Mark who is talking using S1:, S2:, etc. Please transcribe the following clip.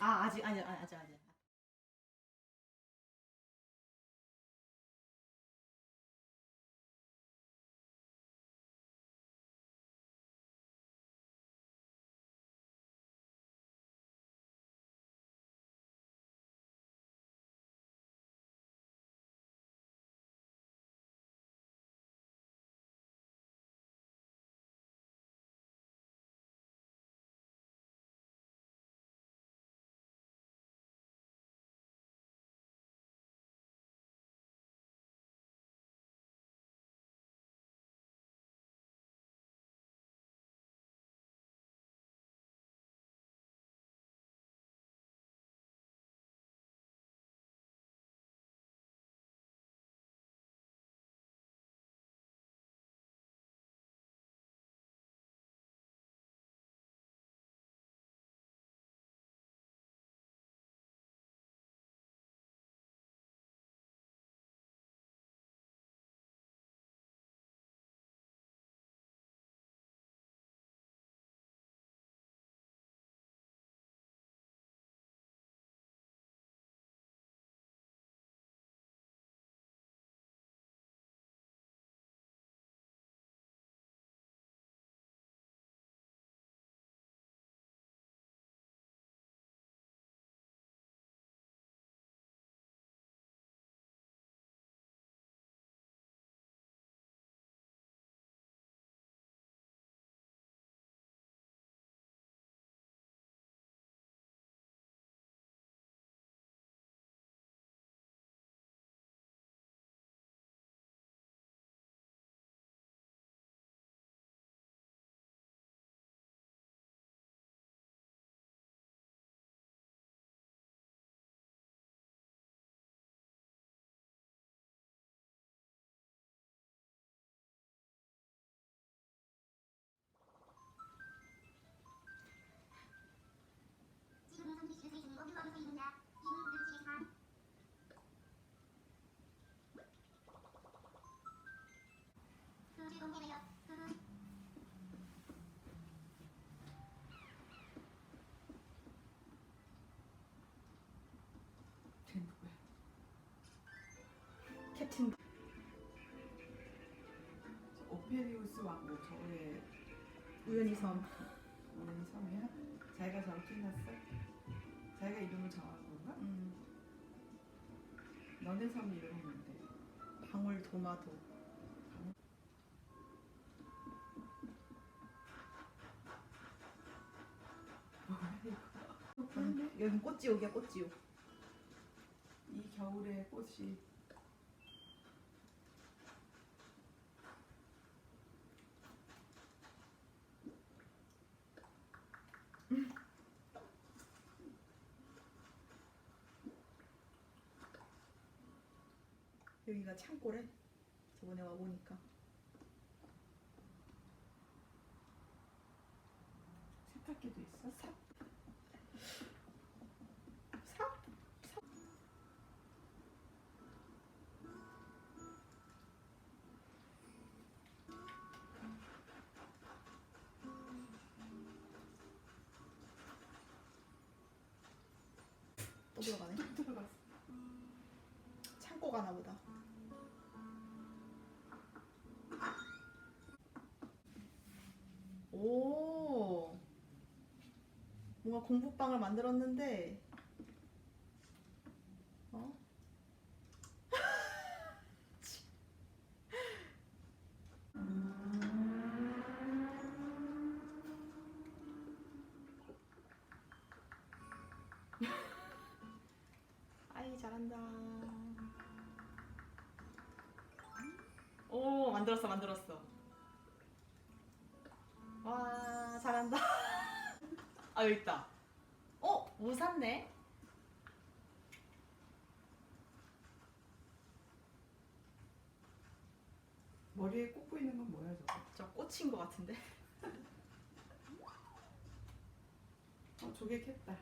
S1: 아직 아직.
S2: 쟤 누구야?
S1: 캡틴
S2: 오페리우스 왕국 저거에
S1: 우연히 섬.
S2: 우연히 성이야? 자기가 저렇게 해놨어? 자기가 이름을 정한 건가? 너네 섬 이름은 뭔데?
S1: 방울 도마도.
S2: 뭐야 이거?
S1: 여긴 꽃지옥이야 꽃지옥.
S2: 이 겨울에 꽃이
S1: 여기가 창고래. 저번에 와보니까.
S2: 세탁기도 있어?
S1: 삽? 삽? 또 들어가네.
S2: 또 들어갔어.
S1: 창고 가나 보다. 오. 뭔가 공부방을 만들었는데 어? 아이 잘한다. 오 만들었어. 와 잘한다. 아 여기 있다. 뭐 샀네?
S2: 머리에 꽂고 있는 건 뭐야 저거?
S1: 저 꽂힌 거 같은데.
S2: 조개캤다.